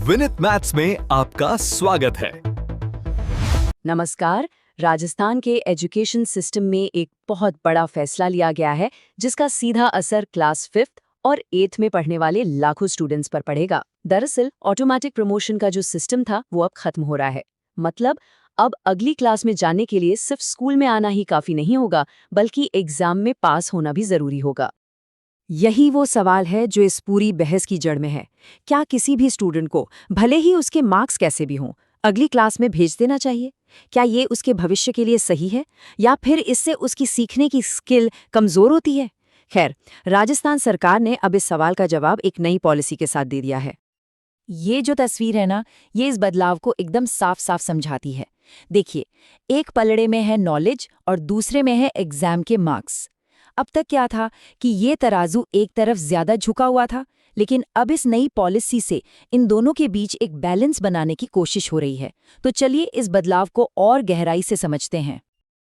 Vinit maths में आपका स्वागत है। नमस्कार। राजस्थान के एजुकेशन सिस्टम में एक बहुत बड़ा फैसला लिया गया है जिसका सीधा असर क्लास 5th और 8th में पढ़ने वाले लाखों स्टूडेंट्स पर पड़ेगा। दरअसल ऑटोमेटिक प्रमोशन का जो सिस्टम था वो अब खत्म हो रहा है। मतलब अब अगली क्लास में जाने के लिए सिर्फ स्कूल में आना ही काफी नहीं होगा, बल्कि एग्जाम में पास होना भी जरूरी होगा। यही वो सवाल है जो इस पूरी बहस की जड़ में है। क्या किसी भी स्टूडेंट को, भले ही उसके मार्क्स कैसे भी हों, अगली क्लास में भेज देना चाहिए? क्या ये उसके भविष्य के लिए सही है, या फिर इससे उसकी सीखने की स्किल कमजोर होती है? खैर, राजस्थान सरकार ने अब इस सवाल का जवाब एक नई पॉलिसी के साथ दे दिया है। ये जो तस्वीर है ना, ये इस बदलाव को एकदम साफ साफ समझाती है। देखिए, एक पलड़े में है नॉलेज और दूसरे में है एग्जाम के मार्क्स। अब तक क्या था कि ये तराजू एक तरफ ज्यादा झुका हुआ था, लेकिन अब इस नई पॉलिसी से इन दोनों के बीच एक बैलेंस बनाने की कोशिश हो रही है। तो चलिए इस बदलाव को और गहराई से समझते हैं।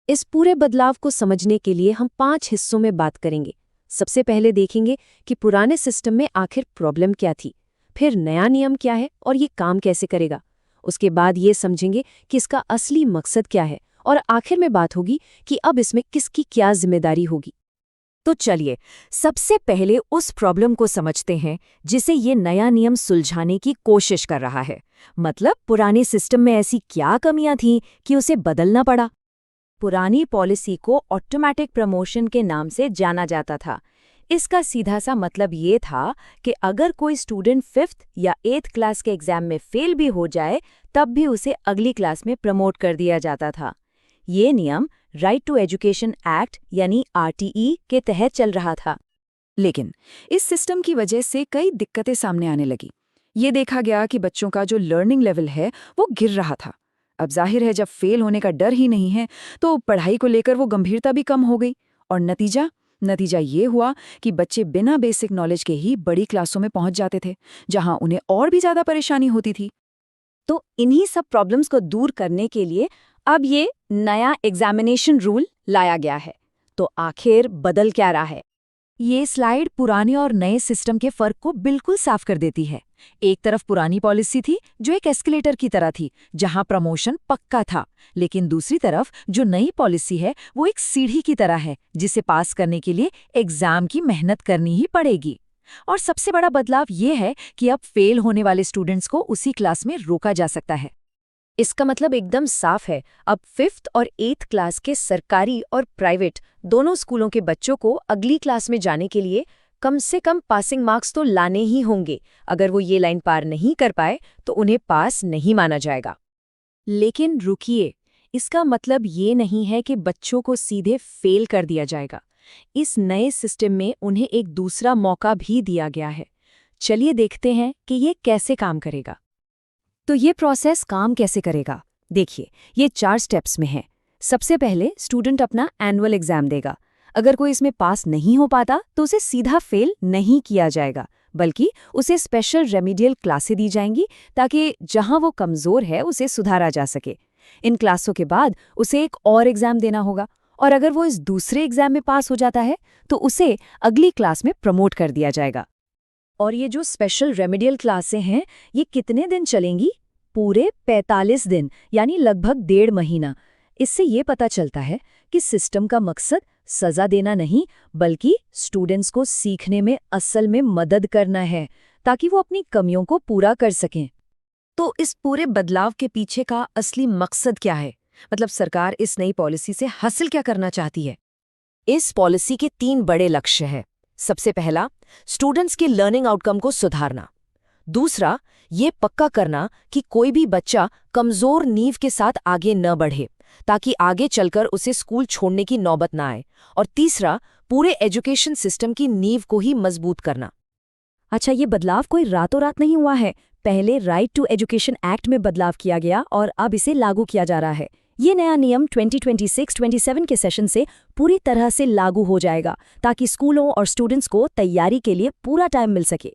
इस पूरे बदलाव को समझने के लिए हम 5 हिस्सों में बात करेंगे। सबसे पहले देखेंगे कि पुराने सिस्टम में आखिर प्रॉब्लम क्या थी, फिर नया नियम क्या है और ये काम कैसे करेगा। उसके बाद ये समझेंगे कि इसका असली मकसद क्या है, और आखिर में बात होगी कि अब इसमें किसकी क्या जिम्मेदारी होगी। तो चलिए सबसे पहले उस प्रॉब्लम को समझते हैं जिसे ये नया नियम सुलझाने की कोशिश कर रहा है। मतलब पुराने सिस्टम में ऐसी क्या कमियां थीं कि उसे बदलना पड़ा। पुरानी पॉलिसी को ऑटोमेटिक प्रमोशन के नाम से जाना जाता था। इसका सीधा सा मतलब ये था कि अगर कोई स्टूडेंट 5th या 8th क्लास के एग्जाम में फेल भी हो जाए, तब भी उसे अगली क्लास में प्रमोट कर दिया जाता था। ये नियम राइट टू एजुकेशन एक्ट यानी आरटीई के तहत चल रहा था। लेकिन इस सिस्टम की वजह से कई दिक्कतें सामने आने लगी। ये देखा गया कि बच्चों का जो लर्निंग लेवल है वो गिर रहा था। अब जाहिर है, जब फेल होने का डर ही नहीं है तो पढ़ाई को लेकर वो गंभीरता भी कम हो गई। और नतीजा ये हुआ कि बच्चे बिना बेसिक नॉलेज के ही बड़ी क्लासों में पहुंच जाते थे, जहां उन्हें और भी ज्यादा परेशानी होती थी। तो इन्हीं सब प्रॉब्लम्स को दूर करने के लिए अब ये नया एग्जामिनेशन रूल लाया गया है। तो आखिर बदल क्या रहा है? ये स्लाइड पुराने और नए सिस्टम के फर्क को बिल्कुल साफ कर देती है। एक तरफ पुरानी पॉलिसी थी जो एक एस्केलेटर की तरह थी, जहां प्रमोशन पक्का था, लेकिन दूसरी तरफ जो नई पॉलिसी है वो एक सीढ़ी की तरह है, जिसे पास करने के लिए एग्जाम की मेहनत करनी ही पड़ेगी। और सबसे बड़ा बदलाव ये है कि अब फेल होने वाले स्टूडेंट्स को उसी क्लास में रोका जा सकता है। इसका मतलब एकदम साफ है, अब 5th और 8th क्लास के सरकारी और प्राइवेट दोनों स्कूलों के बच्चों को अगली क्लास में जाने के लिए कम से कम पासिंग मार्क्स तो लाने ही होंगे। अगर वो ये लाइन पार नहीं कर पाए तो उन्हें पास नहीं माना जाएगा। लेकिन रुकिए, इसका मतलब ये नहीं है कि बच्चों को सीधे फेल कर दिया जाएगा। इस नए सिस्टम में उन्हें एक दूसरा मौका भी दिया गया है। चलिए देखते हैं कि ये कैसे काम करेगा। तो ये प्रोसेस काम कैसे करेगा? देखिए, ये 4 स्टेप्स में है। सबसे पहले स्टूडेंट अपना एनुअल एग्जाम देगा। अगर कोई इसमें पास नहीं हो पाता तो उसे सीधा फेल नहीं किया जाएगा, बल्कि उसे स्पेशल रेमिडियल क्लासें दी जाएंगी ताकि जहां वो कमजोर है उसे सुधारा जा सके। इन क्लासों के बाद उसे एक और एग्जाम देना होगा, और अगर वो इस दूसरे एग्जाम में पास हो जाता है तो उसे अगली क्लास में प्रमोट कर दिया जाएगा। और ये जो स्पेशल रेमिडियल क्लासें हैं, ये कितने दिन चलेंगी? पूरे 45 दिन, यानी लगभग 1.5 महीना। इससे ये पता चलता है कि सिस्टम का मकसद सजा देना नहीं, बल्कि स्टूडेंट्स को सीखने में असल में मदद करना है, ताकि वो अपनी कमियों को पूरा कर सकें। तो इस पूरे बदलाव के पीछे का असली मकसद क्या है? मतलब सरकार इस नई पॉलिसी से हासिल क्या करना चाहती है? इस पॉलिसी के 3 बड़े लक्ष्य हैं। सबसे पहला, स्टूडेंट्स के लर्निंग आउटकम को सुधारना। दूसरा, ये पक्का करना कि कोई भी बच्चा कमजोर नींव के साथ आगे न बढ़े, ताकि आगे चलकर उसे स्कूल छोड़ने की नौबत ना आए। और तीसरा, पूरे एजुकेशन सिस्टम की नींव को ही मजबूत करना। अच्छा, ये बदलाव कोई रातों रात नहीं हुआ है। पहले राइट टू एजुकेशन एक्ट में बदलाव किया गया और अब इसे लागू किया जा रहा है। ये नया नियम 2026-27 के सेशन से पूरी तरह से लागू हो जाएगा, ताकि स्कूलों और स्टूडेंट्स को तैयारी के लिए पूरा टाइम मिल सके।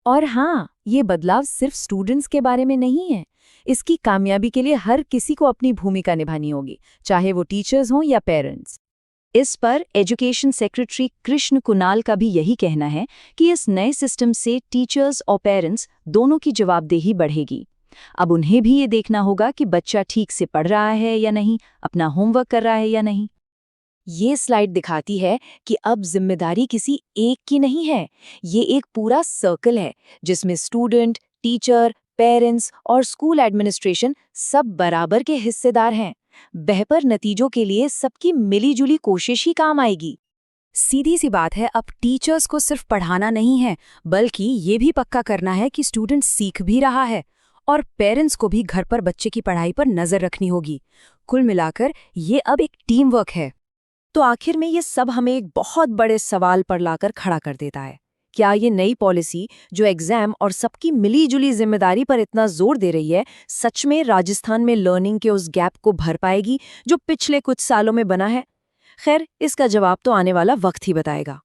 और हाँ, ये बदलाव सिर्फ स्टूडेंट्स के बारे में नहीं है। इसकी कामयाबी के लिए हर किसी को अपनी भूमिका निभानी होगी, चाहे वो टीचर्स हों या पेरेंट्स। इस पर एजुकेशन सेक्रेटरी कृष्ण कुणाल का भी यही कहना है कि इस नए सिस्टम से टीचर्स और पेरेंट्स दोनों की जवाबदेही बढ़ेगी। अब उन्हें भी ये देखना होगा कि बच्चा ठीक से पढ़ रहा है या नहीं, अपना होमवर्क कर रहा है या नहीं। ये स्लाइड दिखाती है कि अब जिम्मेदारी किसी एक की नहीं है, ये एक पूरा सर्कल है जिसमें स्टूडेंट, टीचर, पेरेंट्स और स्कूल एडमिनिस्ट्रेशन सब बराबर के हिस्सेदार हैं। बेहतर नतीजों के लिए सबकी मिलीजुली कोशिश ही काम आएगी। सीधी सी बात है, अब टीचर्स को सिर्फ पढ़ाना नहीं है, बल्कि ये भी पक्का करना है कि स्टूडेंट सीख भी रहा है, और पेरेंट्स को भी घर पर बच्चे की पढ़ाई पर नजर रखनी होगी। कुल मिलाकर ये अब एक टीम वर्क है। तो आखिर में ये सब हमें एक बहुत बड़े सवाल पर लाकर खड़ा कर देता है। क्या ये नई पॉलिसी जो एग्जाम और सबकी मिलीजुली जिम्मेदारी पर इतना जोर दे रही है, सच में राजस्थान में लर्निंग के उस गैप को भर पाएगी जो पिछले कुछ सालों में बना है? खैर, इसका जवाब तो आने वाला वक्त ही बताएगा।